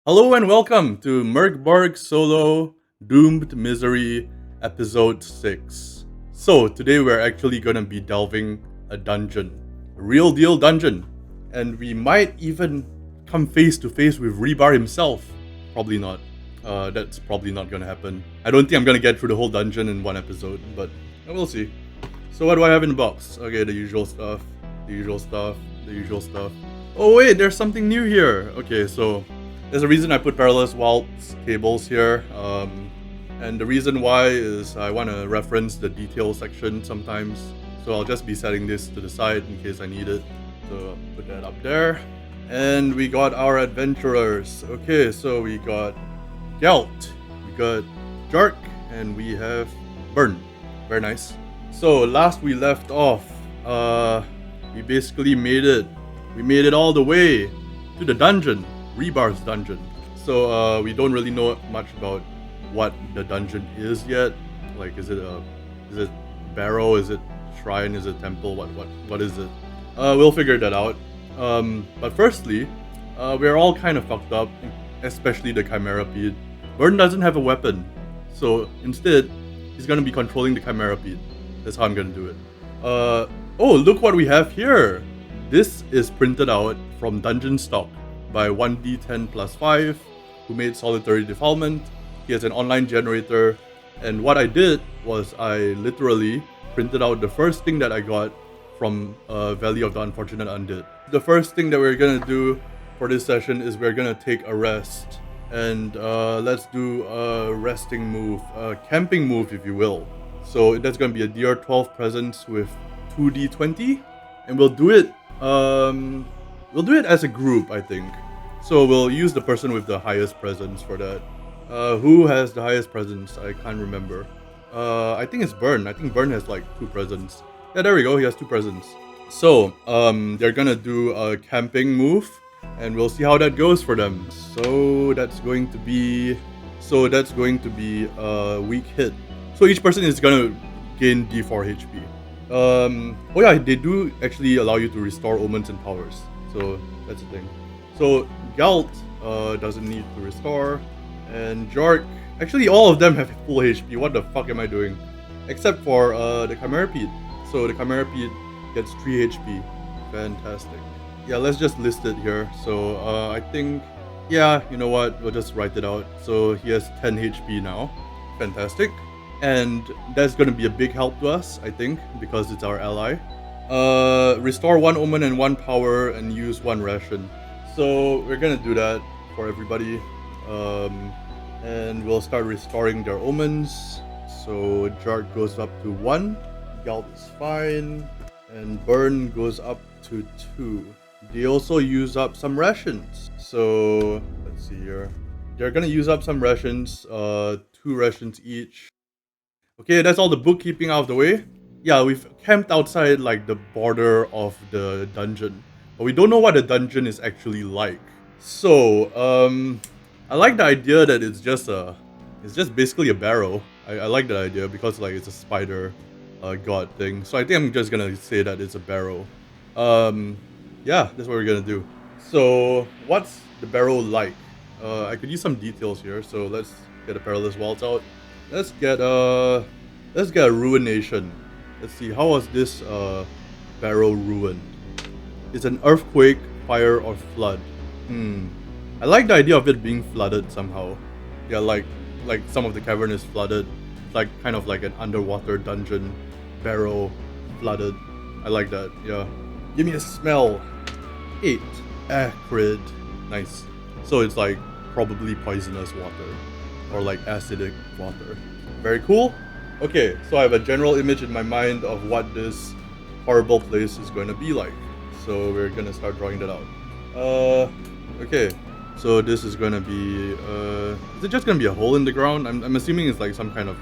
Hello and welcome to MÖRK BORG Solo Doomed Misery Episode 6. So, today we're actually gonna be delving a dungeon. A real deal dungeon. And we might even come face to face with Rebar himself. Probably not. That's probably not gonna happen. I don't think I'm gonna get through the whole dungeon in one episode, but we'll see. So what do I have in the box? Okay, the usual stuff, the usual stuff, the usual stuff. Oh wait, there's something new here. Okay, so there's a reason I put parallel waltz cables here. And the reason why is I want to reference the detail section sometimes. So I'll just be setting this to the side in case I need it. So I'll put that up there. And we got our adventurers. Okay, so we got Galt, we got Jark, and we have Burn. Very nice. So last we left off, we basically made it. We made it all the way to the dungeon, Rebar's dungeon. So we don't really know much about what the dungeon is yet. Like, is it barrow? Is it shrine? Is it temple? What is it? We'll figure that out. But firstly, we're all kind of fucked up, especially the Chimerapede. Burn doesn't have a weapon, so instead, he's gonna be controlling the Chimerapede. That's how I'm gonna do it. Oh, look what we have here! This is printed out from Dungeon Stock by 1d10 plus 5, who made Solitary Defilement. He has an online generator, and what I did was I literally printed out the first thing that I got from Valley of the Unfortunate Undead. The first thing that we're gonna do for this session is we're gonna take a rest. And let's do a resting move, a camping move if you will. So that's gonna be a DR12 presence with 2d20, and we'll do it as a group, I think. So we'll use the person with the highest presence for that. Who has the highest presence? I can't remember. I think it's Burn. I think Burn has like 2 presents. Yeah, there we go. He has 2 presents. So they're gonna do a camping move, and we'll see how that goes for them. So that's going to be a weak hit. So each person is gonna gain D4 HP. Oh yeah, they do actually allow you to restore omens and powers. So that's the thing. So Galt doesn't need to restore, and Jark, actually all of them have full HP. What the fuck am I doing? Except for the Chimerapede. So the Chimerapede gets 3 HP. Fantastic. Yeah, let's just list it here. So I think, yeah, you know what? We'll just write it out. So he has 10 HP now. Fantastic. And that's going to be a big help to us, I think, because it's our ally. Restore 1 omen and 1 power and use 1 ration. So we're going to do that for everybody. And we'll start restoring their omens. So Jark goes up to 1. Galt is fine. And Burn goes up to 2. They also use up some rations. So let's see here. They're gonna use up some rations, 2 rations each. Okay, that's all the bookkeeping out of the way. Yeah, we've camped outside like the border of the dungeon, but we don't know what the dungeon is actually like. So, I like the idea that it's just basically a barrow. I like that idea because like it's a spider god thing. So I think I'm just gonna say that it's a barrow. Yeah, that's what we're gonna do. So what's the barrow like? I could use some details here. So let's get a perilous waltz out. Let's get a ruination. Let's see, how was this barrow ruined? It's an earthquake, fire, or flood. I like the idea of it being flooded somehow. Yeah, like some of the cavern is flooded. It's like kind of like an underwater dungeon barrow flooded. I like that. Yeah. Give me a smell. 8. Acrid. Nice. So it's like probably poisonous water. Or like acidic water. Very cool. Okay, so I have a general image in my mind of what this horrible place is going to be like. So we're going to start drawing that out. Okay. So this is going to be... is it just going to be a hole in the ground? I'm assuming it's like some kind of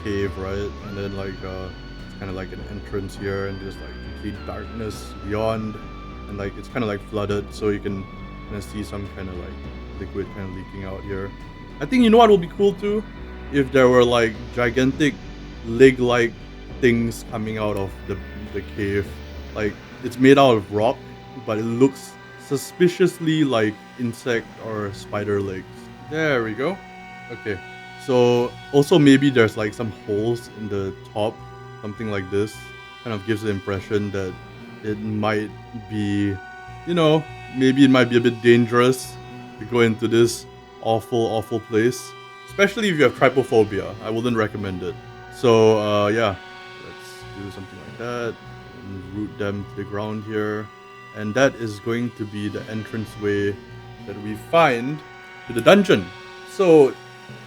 cave, right? And then like it's kind of like an entrance here, and there's like complete darkness beyond, and like it's kind of like flooded, so you can kind of see some kind of like liquid kind of leaking out here. I think, you know what will be cool too, if there were like gigantic leg-like things coming out of the cave. Like it's made out of rock, but it looks suspiciously like insect or spider legs. There we go. Okay. So also maybe there's like some holes in the top, something like this. Kind of gives the impression that it might be, you know, maybe it might be a bit dangerous to go into this awful place. Especially if you have trypophobia. I wouldn't recommend it. So yeah, let's do something like that. And root them to the ground here. And that is going to be the entranceway that we find to the dungeon. So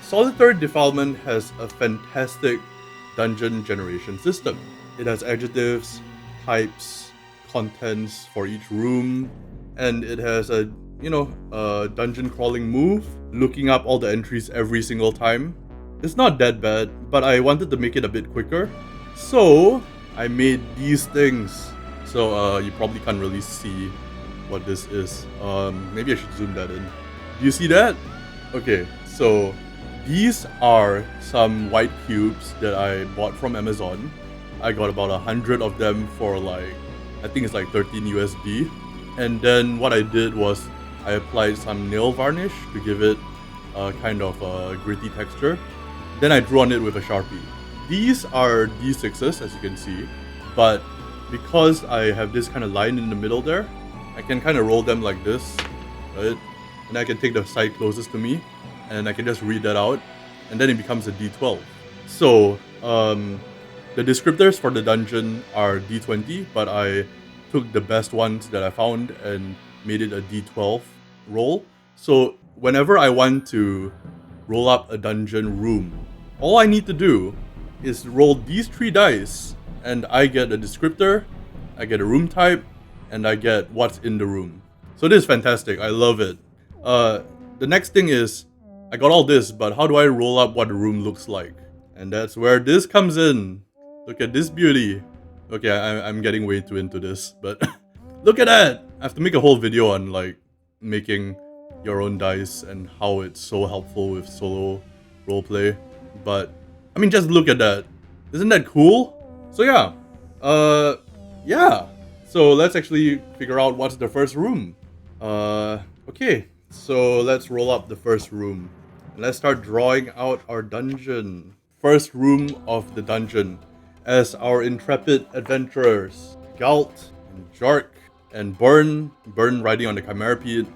Solitary Defilement has a fantastic dungeon generation system. It has adjectives, types, contents for each room, and it has a dungeon crawling move, looking up all the entries every single time. It's not that bad, but I wanted to make it a bit quicker, so I made these things. So you probably can't really see what this is. Maybe I should zoom that in. Do you see that? Okay, so these are some white cubes that I bought from Amazon. I got about 100 of them for like, I think it's like 13 USD. And then what I did was I applied some nail varnish to give it a kind of a gritty texture. Then I drew on it with a Sharpie. These are D6s, as you can see, but because I have this kind of line in the middle there, I can kind of roll them like this, right? And I can take the side closest to me, and I can just read that out, and then it becomes a D12. So, the descriptors for the dungeon are D20, but I took the best ones that I found and made it a D12 roll. So, whenever I want to roll up a dungeon room, all I need to do is roll these 3 dice, and I get a descriptor, I get a room type, and I get what's in the room. So this is fantastic. I love it. The next thing is, I got all this, but how do I roll up what the room looks like? And that's where this comes in. Look at this beauty. Okay, I'm getting way too into this, but look at that! I have to make a whole video on like making your own dice and how it's so helpful with solo roleplay. But I mean, just look at that. Isn't that cool? So yeah, yeah. So let's actually figure out what's the first room. Okay, so let's roll up the first room. Let's start drawing out our dungeon. First room of the dungeon. As our intrepid adventurers, Galt and Jark and Burn riding on the Chimerapede,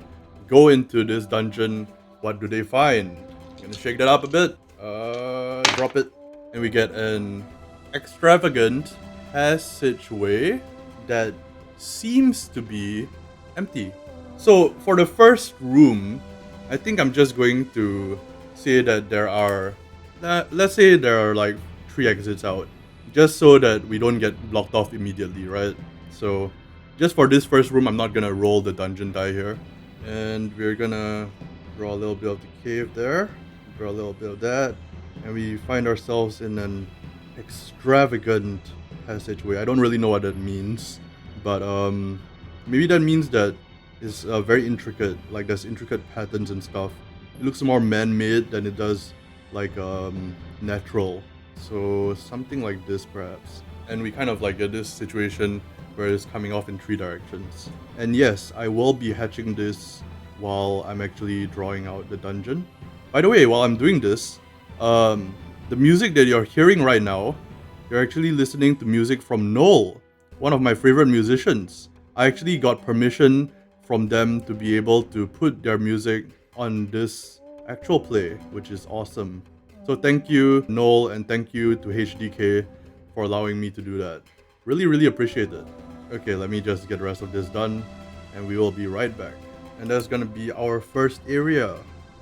go into this dungeon. What do they find? Gonna shake that up a bit. Drop it. And we get an extravagant passageway that seems to be empty. So for the first room, I think I'm just going to say that there are, let's say there are like 3 exits out, just so that we don't get blocked off immediately, right? So just for this first room, I'm not gonna roll the dungeon die here. And we're gonna draw a little bit of the cave there, draw a little bit of that, and we find ourselves in an extravagant passageway. I don't really know what that means, but maybe that means that it's very intricate, like there's intricate patterns and stuff. It looks more man-made than it does like natural. So something like this perhaps. And we kind of like get this situation where it's coming off in 3 directions. And yes, I will be hatching this while I'm actually drawing out the dungeon. By the way, while I'm doing this, the music that you're hearing right now, you're actually listening to music from GNOLL, one of my favorite musicians. I actually got permission from them to be able to put their music on this actual play, which is awesome. So thank you, GNOLL, and thank you to HDK for allowing me to do that. Really appreciate it. Okay, let me just get the rest of this done, and we will be right back. And that's gonna be our first area,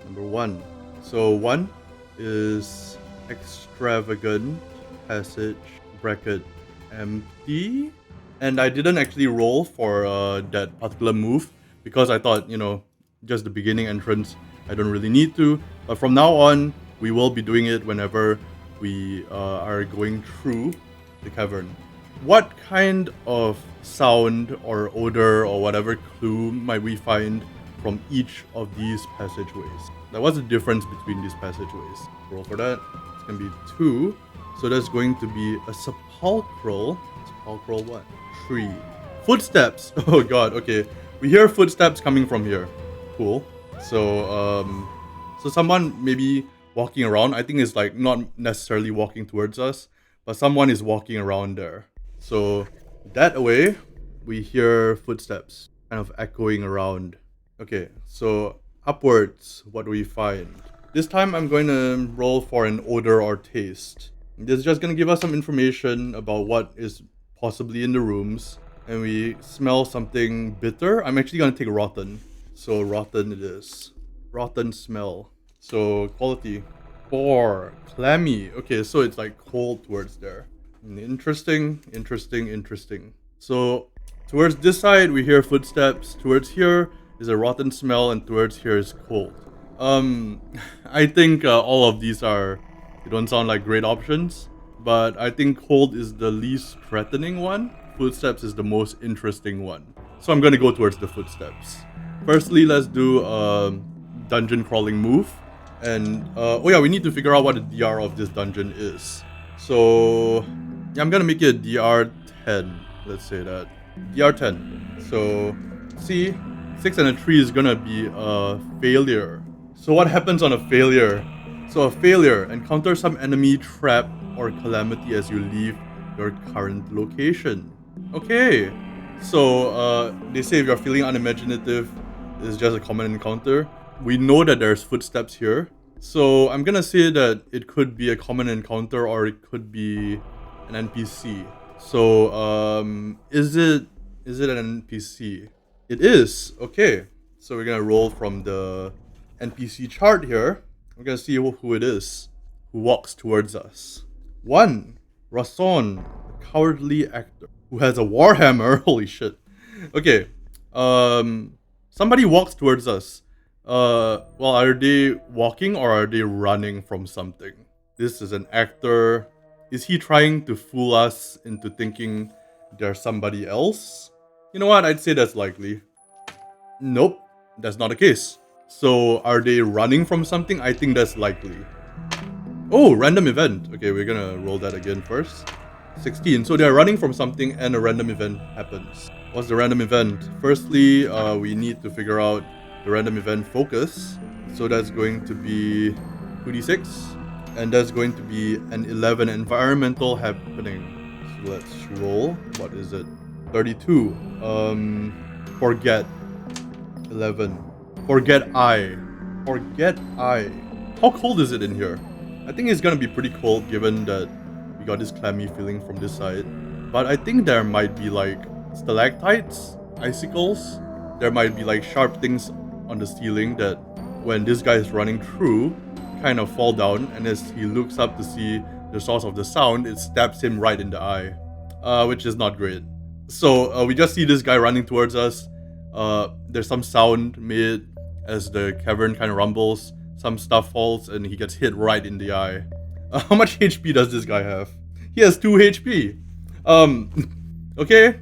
number 1. So 1 is extravagant passage bracket empty. And I didn't actually roll for that particular move because I thought, just the beginning entrance, I don't really need to. But from now on, we will be doing it whenever we are going through the cavern. What kind of sound or odor or whatever clue might we find from each of these passageways? Like, what's the difference between these passageways? Roll for that. It's going to be 2. So that's going to be a sepulchral. Sepulchral what? 3. Footsteps. Oh god, okay. We hear footsteps coming from here. Cool. So someone maybe walking around. I think it's like not necessarily walking towards us, but someone is walking around there. So that way, we hear footsteps kind of echoing around. Okay, so upwards, what do we find? This time I'm going to roll for an odor or taste. This is just going to give us some information about what is possibly in the rooms. And we smell something bitter. I'm actually going to take rotten. So rotten it is. Rotten smell. So quality 4. Clammy. Okay, so it's like cold towards there. Interesting. So towards this side we hear footsteps. Towards here is a rotten smell, and towards here is cold. I think all of these they don't sound like great options, but I think cold is the least threatening one. Footsteps is the most interesting one. So I'm gonna go towards the footsteps. Firstly, let's do a dungeon crawling move. And oh yeah, we need to figure out what the DR of this dungeon is. So yeah, I'm gonna make it a DR 10. Let's say that. DR 10. So see, 6 and a 3 is gonna be a failure. So what happens on a failure? So a failure, encounter some enemy, trap, or calamity as you leave your current location. Okay. So they say if you're feeling unimaginative, it's just a common encounter. We know that there's footsteps here. So I'm gonna say that it could be a common encounter or it could be an NPC. So is it an NPC? It is. Okay. So we're gonna roll from the NPC chart here. We're gonna see who it is who walks towards us. 1. Rason, a cowardly actor who has a warhammer. Holy shit. Okay. Somebody walks towards us. Well, are they walking or are they running from something? This is an actor. Is he trying to fool us into thinking there's somebody else? You know what? I'd say that's likely. Nope, that's not the case. So are they running from something? I think that's likely. Oh, random event. Okay, we're gonna roll that again first. 16. So they're running from something and a random event happens. What's the random event? Firstly, we need to figure out the random event focus. So that's going to be 2d6. And that's going to be an 11 environmental happening. So let's roll. What is it? 32. Forget. 11. Forget I. Forget I. How cold is it in here? I think it's gonna be pretty cold given that we got this clammy feeling from this side. But I think there might be like stalactites, icicles. There might be like sharp things on the ceiling that when this guy is running through, kind of fall down, and as he looks up to see the source of the sound, it stabs him right in the eye, which is not great. So we just see this guy running towards us. There's some sound made as the cavern kind of rumbles. Some stuff falls and he gets hit right in the eye. How much HP does this guy have? He has 2 HP. Okay.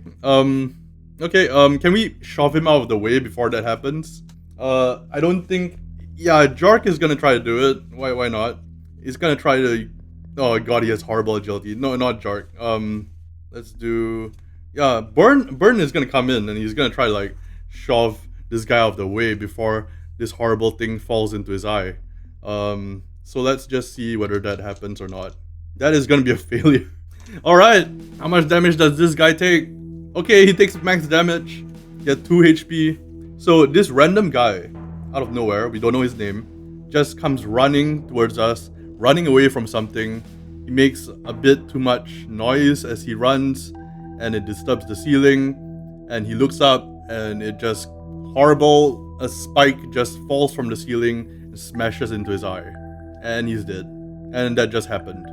Can we shove him out of the way before that happens? I don't think... Yeah, Jark is gonna try to do it. Why not? He's gonna try to... Oh god, he has horrible agility. No, not Jark. Let's do... Yeah, Burn is gonna come in and he's gonna try to like shove this guy out of the way before this horrible thing falls into his eye. So let's just see whether that happens or not. That is gonna be a failure. Alright, how much damage does this guy take? Okay, he takes max damage. He had 2 HP. So this random guy, out of nowhere, we don't know his name, just comes running towards us, running away from something. He makes a bit too much noise as he runs, and it disturbs the ceiling. And he looks up, and it just horrible. A spike just falls from the ceiling and smashes into his eye, and he's dead. And that just happened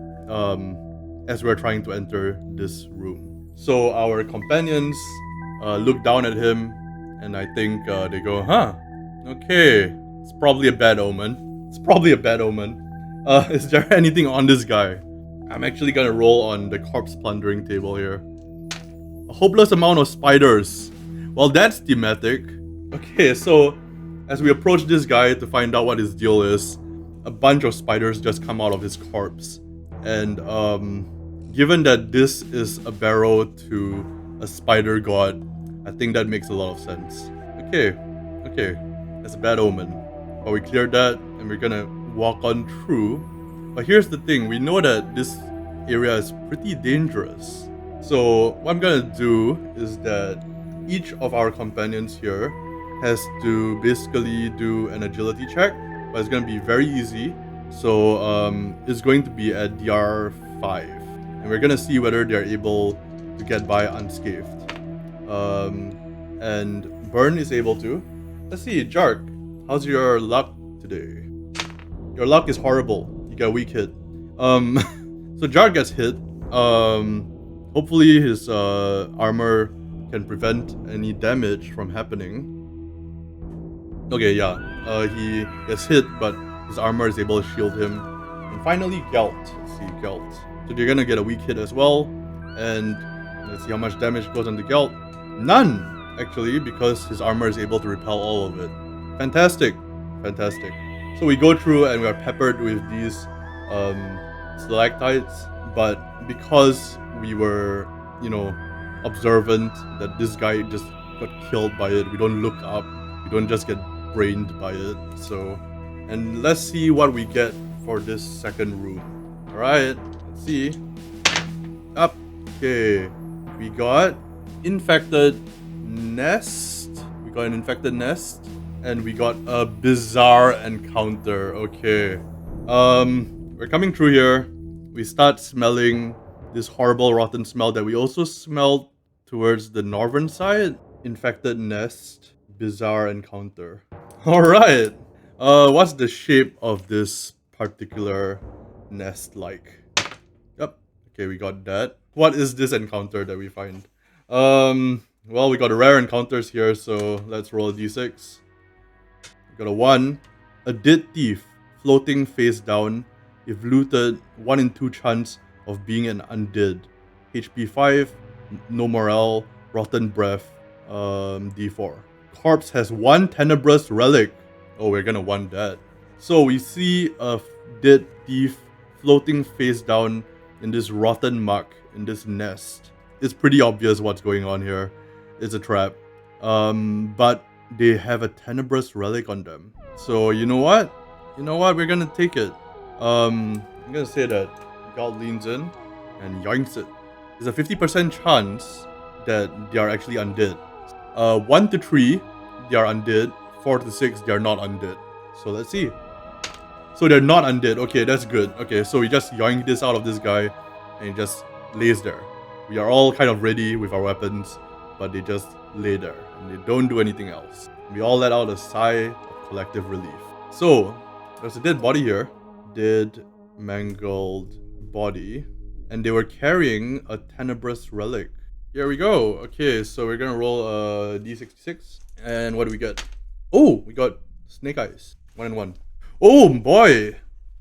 as we're trying to enter this room. So our companions look down at him, and I think they go, huh, okay, it's probably a bad omen. It's probably a bad omen. Is there anything on this guy? I'm actually gonna roll on the corpse plundering table here. A hopeless amount of spiders. Well, that's thematic. Okay, so as we approach this guy to find out what his deal is, a bunch of spiders just come out of his corpse. And given that this is a barrow to a spider god, I think that makes a lot of sense. Okay, okay, that's a bad omen. But we cleared that, and we're gonna walk on through. But here's the thing, we know that this area is pretty dangerous. So what I'm gonna do is that each of our companions here has to basically do an agility check, but it's gonna be very easy. So it's going to be at DR 5, and we're gonna see whether they're able to get by unscathed. And Burn is able to. Let's see, Jark, how's your luck today? Your luck is horrible. You get a weak hit. So Jark gets hit. Hopefully his armor can prevent any damage from happening. Okay, yeah. He gets hit, but his armor is able to shield him. And finally, Galt. Let's see, Galt. So they're gonna get a weak hit as well. And let's see how much damage goes on the Galt. None, actually, because his armor is able to repel all of it. Fantastic. Fantastic. So we go through and we are peppered with these stalactites, but because we were, observant that this guy just got killed by it, we don't look up, we don't just get brained by it. So, and let's see what we get for this second room. Alright, let's see. Up. Okay, we got infected nest. We got an infected nest. And we got a bizarre encounter. Okay. We're coming through here. We start smelling this horrible rotten smell that we also smelled towards the northern side. Infected nest. Bizarre encounter. Alright. What's the shape of this particular nest like? Yep. Okay, we got that. What is this encounter that we find? Well, we got a rare encounters here, so let's roll a d6. We got a 1. A dead thief, floating face down. If looted, 1 in 2 chance of being an undead. HP 5, no morale, rotten breath, d4. Corpse has 1 tenebrous relic. Oh, we're gonna want that. So we see a dead thief floating face down in this rotten muck, in this nest. It's pretty obvious what's going on here. It's a trap. But they have a tenebrous relic on them. So you know what? We're gonna take it. I'm gonna say that Galt leans in and yoinks it. There's a 50% chance that they are actually undead. 1 to 3, they are undead. 4 to 6, they are not undead. So let's see. So they're not undead. Okay, that's good. Okay, so we just yoink this out of this guy and he just lays there. We are all kind of ready with our weapons, but they just lay there and they don't do anything else. We all let out a sigh of collective relief. So there's a dead body here. Dead, mangled body. And they were carrying a tenebrous relic. Here we go. Okay, so we're gonna roll a d66. And what do we get? Oh, we got snake eyes. 1 and 1. Oh boy!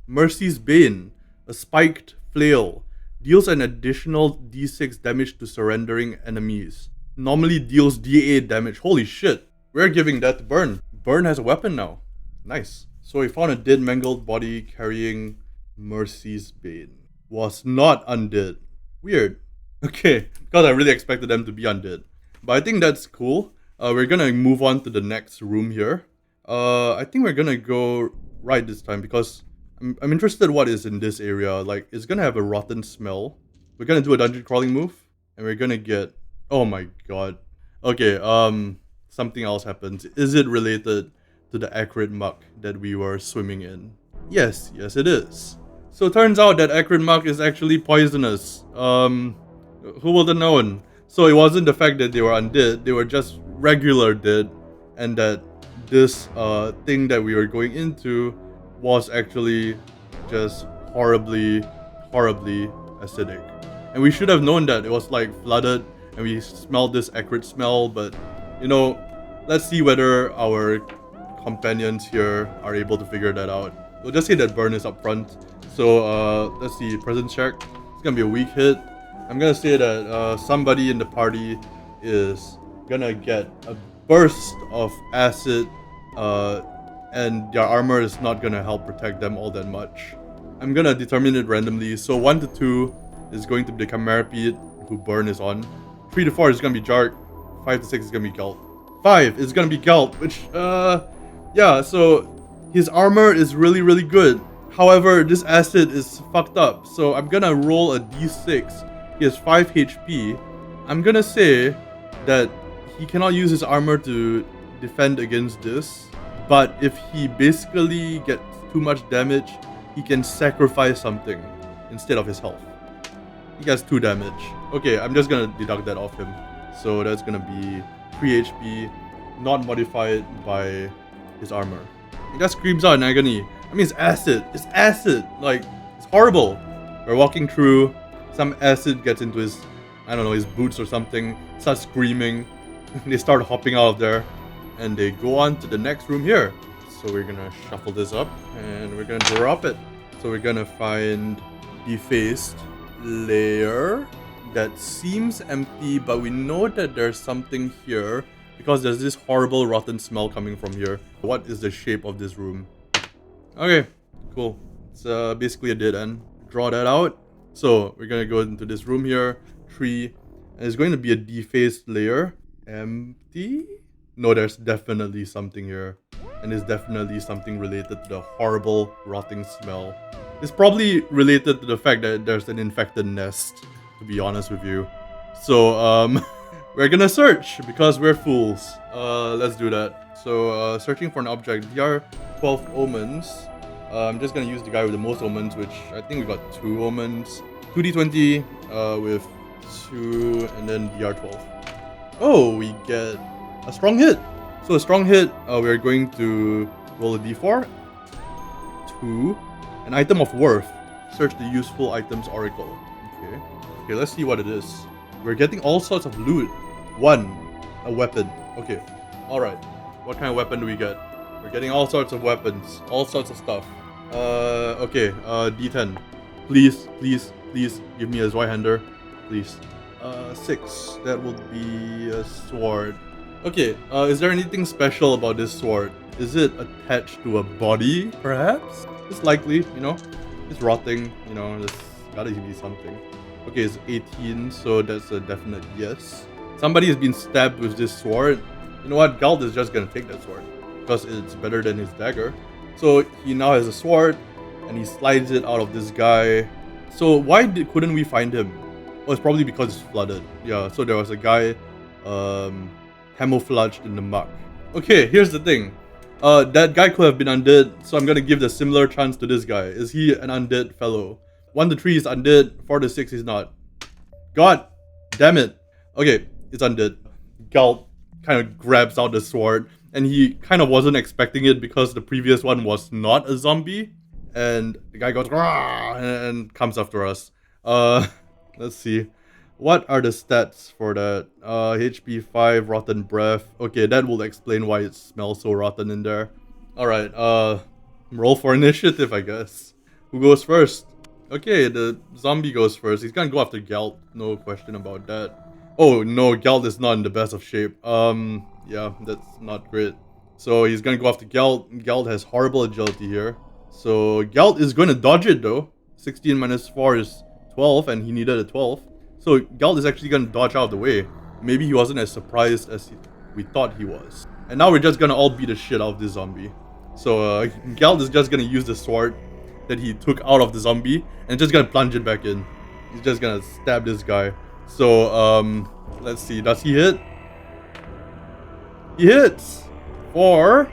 Mercy's Bane. A spiked flail. Deals an additional d6 damage to surrendering enemies. Normally deals d8 damage. Holy shit. We're giving that to Burn. Burn has a weapon now. Nice. So we found a dead mangled body carrying Mercy's Bane. Was not undead. Weird. Okay, because I really expected them to be undead. But I think that's cool. We're gonna move on to the next room here. I think we're gonna go right this time because I'm interested what is in this area. Like, it's gonna have a rotten smell. We're gonna do a dungeon crawling move. And we're gonna get... Oh my god. Okay, something else happens. Is it related to the acrid muck that we were swimming in? Yes, it is. So it turns out that acrid muck is actually poisonous. Who would have known? So it wasn't the fact that they were undead, they were just regular dead, and that this thing that we were going into was actually just horribly acidic. And we should have known that. It was like flooded and we smelled this acrid smell, but let's see whether our companions here are able to figure that out. We'll just say that Burn is up front. So let's see, presence check. It's gonna be a weak hit. I'm gonna say that somebody in the party is gonna get a burst of acid, and their armor is not gonna help protect them all that much. I'm gonna determine it randomly. So 1 to 2 is going to be the Chimera Pete, who Burn is on. 3 to 4 is gonna be Jark. 5 to 6 is gonna be Galt. 5 is gonna be Galt, which, yeah, so his armor is really, really good. However, this acid is fucked up, so I'm gonna roll a d6. He has 5 HP. I'm gonna say that he cannot use his armor to defend against this, but if he basically gets too much damage, he can sacrifice something instead of his health. He has 2 damage. Okay, I'm just gonna deduct that off him. So that's gonna be 3 HP, not modified by his armor. He just screams out in agony. I mean, it's acid. It's acid. Like, it's horrible. We're walking through. Some acid gets into his, I don't know, his boots or something. Starts screaming. They start hopping out of there. And they go on to the next room here. So we're gonna shuffle this up. And we're gonna drop it. So we're gonna find defaced layer that seems empty, but we know that there's something here because there's this horrible rotten smell coming from here. What is the shape of this room? Okay, cool. It's basically a dead end. Draw that out. So we're gonna go into this room here, tree, and it's going to be a defaced layer. Empty? No, there's definitely something here. And it's definitely something related to the horrible rotting smell. It's probably related to the fact that there's an infected nest, to be honest with you. So, we're gonna search because we're fools. Let's do that. So, searching for an object. DR 12 omens. I'm just gonna use the guy with the most omens, which I think we got 2 omens. 2d20 with 2 and then DR 12. Oh, we get a strong hit. So a strong hit, we're going to roll a d4. 2. An item of worth. Search the useful items oracle. Okay. Okay, let's see what it is. We're getting all sorts of loot. 1. A weapon. Okay. Alright. What kind of weapon do we get? We're getting all sorts of weapons. All sorts of stuff. Okay. D10. Please, please, please give me a Zweihander. Please. 6. That would be a sword. Okay, is there anything special about this sword? Is it attached to a body, perhaps? It's likely, you know? It's rotting, you know, there's gotta be something. Okay, it's 18, so that's a definite yes. Somebody has been stabbed with this sword. You know what? Galt is just gonna take that sword, because it's better than his dagger. So he now has a sword, and he slides it out of this guy. So why couldn't we find him? Oh, it's probably because it's flooded. Yeah, so there was a guy, camouflaged in the muck. Okay, here's the thing. That guy could have been undead, so I'm gonna give the similar chance to this guy. Is he an undead fellow? 1 to 3 is undead, 4 to 6 is not. God damn it. Okay, it's undead. Galt kind of grabs out the sword, and he kind of wasn't expecting it because the previous one was not a zombie. And the guy goes, "Rah!" and comes after us. Let's see. What are the stats for that? HP 5, rotten breath. Okay, that will explain why it smells so rotten in there. Alright, roll for initiative, I guess. Who goes first? Okay, the zombie goes first. He's gonna go after Galt, no question about that. Oh no, Galt is not in the best of shape. Yeah, that's not great. So he's gonna go after Galt. Galt has horrible agility here. So Galt is gonna dodge it though. 16 minus 4 is 12, and he needed a 12. So Galt is actually gonna dodge out of the way. Maybe he wasn't as surprised as we thought he was. And now we're just gonna all beat the shit out of this zombie. So Galt is just gonna use the sword that he took out of the zombie and just gonna plunge it back in. He's just gonna stab this guy. So let's see, does he hit? He hits for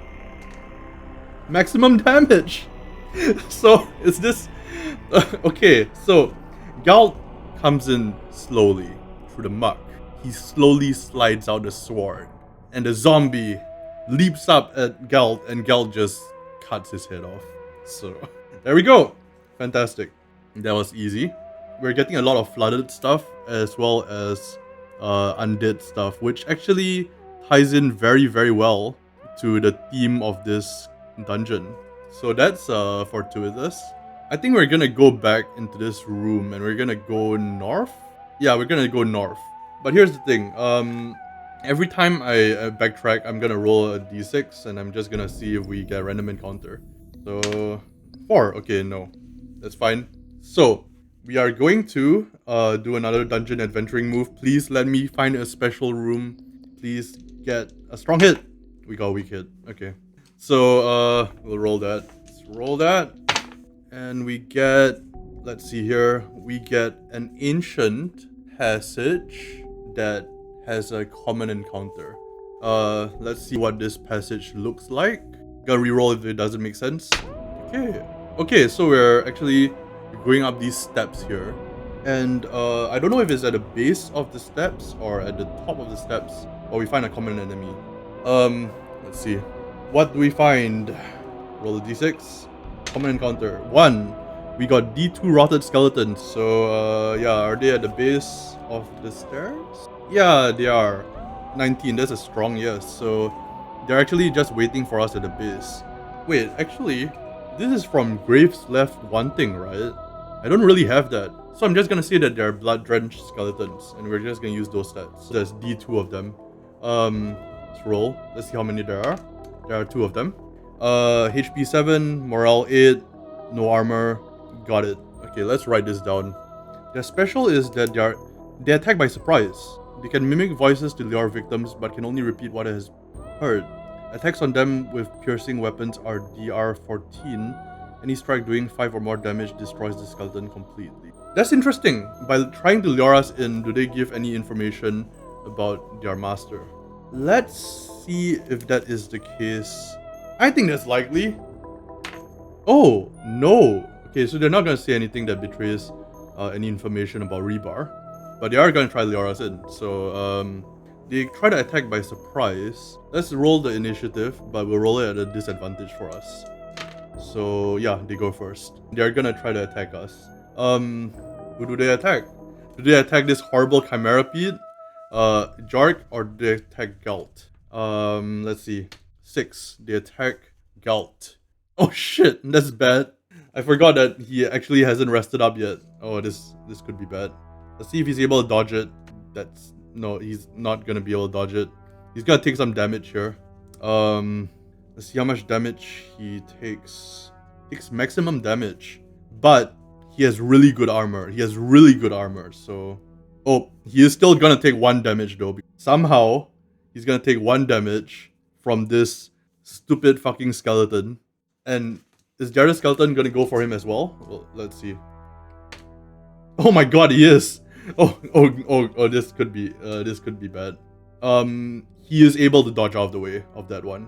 maximum damage. So is this okay? So Galt comes in slowly through the muck. He slowly slides out the sword, and the zombie leaps up at Galt, and Galt just cuts his head off. So there we go. Fantastic. That was easy. We're getting a lot of flooded stuff as well as undead stuff, which actually ties in very, very well to the theme of this dungeon. So that's fortuitous. I think we're gonna go back into this room and we're gonna go north. Yeah, we're gonna go north. But here's the thing. Every time I backtrack, I'm gonna roll a d6 and I'm just gonna see if we get a random encounter. So 4. Okay, no, that's fine. So we are going to do another dungeon adventuring move. Please let me find a special room. please get a strong hit. We got a weak hit. Okay. So we'll roll that. Let's roll that. And we get, let's see here, we get an ancient passage that has a common encounter. Let's see what this passage looks like. Gotta reroll if it doesn't make sense. Okay, so we're actually going up these steps here. And I don't know if it's at the base of the steps or at the top of the steps, or we find a common enemy. Let's see. What do we find? Roll a d6. Common encounter. 1. We got D2 rotted skeletons. So yeah, are they at the base of the stairs? Yeah, they are. 19. That's a strong yes. So they're actually just waiting for us at the base. Wait, actually, this is from Graves Left Wanting, right? I don't really have that. So I'm just gonna say that they're blood-drenched skeletons, and we're just gonna use those stats. So there's D2 of them. Let's roll. Let's see how many there are. There are 2 of them. HP 7, morale 8, no armor. Got it. Okay, let's write this down. Their special is that they attack by surprise. They can mimic voices to lure victims, but can only repeat what it has heard. Attacks on them with piercing weapons are DR 14. Any strike doing 5 or more damage destroys the skeleton completely. That's interesting. By trying to lure us in, do they give any information about their master? Let's see if that is the case. I think that's likely. Oh, no. Okay, so they're not going to say anything that betrays any information about Rebar. But they are going to try to lure us in. So, they try to attack by surprise. Let's roll the initiative, but we'll roll it at a disadvantage for us. So yeah, they go first. They're gonna try to attack us. Who do they attack? Do they attack this horrible Chimerapede? Jark, or do they attack Galt? Let's see. 6. They attack Galt. Oh shit, that's bad. I forgot that he actually hasn't rested up yet. Oh, this could be bad. Let's see if he's able to dodge it. No, he's not gonna be able to dodge it. He's gonna take some damage here. Let's see how much damage he takes. Takes maximum damage, but he has really good armor. So, oh, he is still gonna take 1 damage though. Somehow, he's gonna take 1 damage from this stupid fucking skeleton. And is the other skeleton gonna go for him as well? Well, let's see. Oh my god, he is. Oh, this could be bad. He is able to dodge out of the way of that one,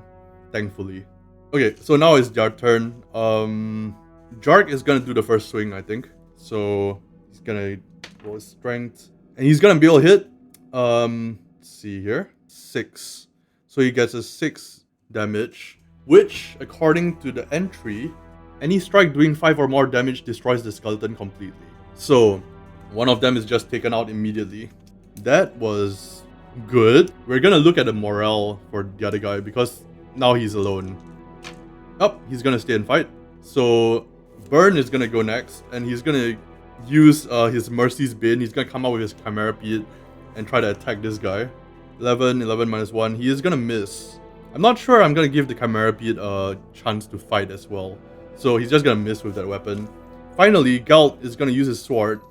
thankfully. Okay, so now it's their turn. Jark is gonna do the first swing, I think. So he's gonna roll his strength, and he's gonna be able to hit. Let's see here, 6. So he gets a 6 damage, which, according to the entry, any strike doing 5 or more damage destroys the skeleton completely. So one of them is just taken out immediately. That was good. We're gonna look at the morale for the other guy because now he's alone. Oh, he's gonna stay and fight. So Burn is gonna go next, and he's gonna use his Mercy's Bane. He's gonna come out with his Chimerapede and try to attack this guy. 11 minus 1. He is gonna miss. I'm not sure I'm gonna give the Chimerapede a chance to fight as well. So he's just gonna miss with that weapon. Finally, Galt is gonna use his sword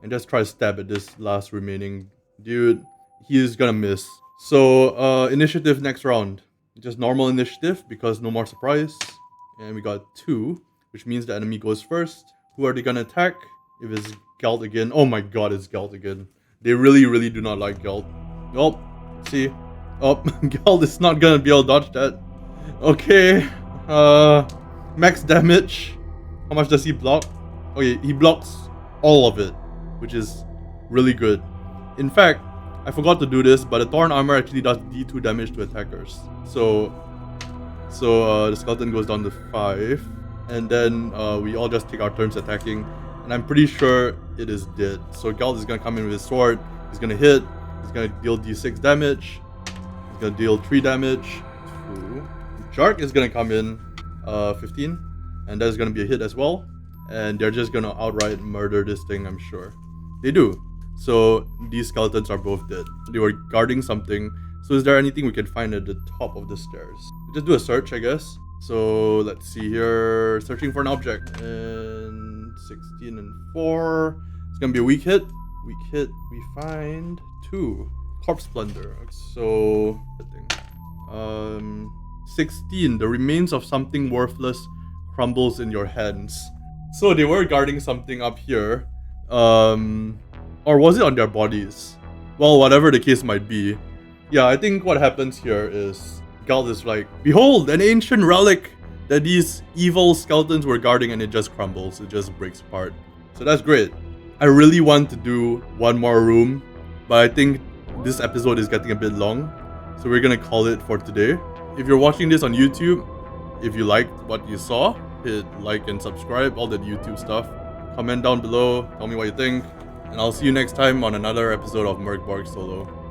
and just try to stab at this last remaining dude. He is gonna miss. So initiative next round. Just normal initiative because no more surprise. And we got 2, which means the enemy goes first. Who are they gonna attack? If it's Galt again. Oh my god, it's Galt again. They really do not like Galt. Oh, see. Oh, Galt is not gonna be able to dodge that. Okay. Max damage. How much does he block? Okay, he blocks all of it, which is really good. In fact, I forgot to do this, but the Thorn Armor actually does D2 damage to attackers. So the skeleton goes down to 5, and then we all just take our turns attacking, and I'm pretty sure it is dead. So Galt is gonna come in with his sword, he's gonna hit, he's gonna deal D6 damage, he's gonna deal 3 damage, 2. Jark is gonna come in, 15, and that's gonna be a hit as well, and they're just gonna outright murder this thing, I'm sure. They do. So these skeletons are both dead. They were guarding something. So is there anything we can find at the top of the stairs? Just do a search, I guess. So let's see here. Searching for an object. And 16 and 4. It's gonna be a weak hit. Weak hit. We find 2. Corpse plunder. So, 16. The remains of something worthless crumbles in your hands. So they were guarding something up here, or was it on their bodies? Well, whatever the case might be. Yeah, I think what happens here is Galt is like, behold, an ancient relic that these evil skeletons were guarding, and it just crumbles. It just breaks apart. So that's great. I really want to do one more room, but I think this episode is getting a bit long, so we're gonna call it for today. If you're watching this on YouTube, if you liked what you saw, hit like and subscribe, all that YouTube stuff. Comment down below, tell me what you think, and I'll see you next time on another episode of MÖRK BORG Solo.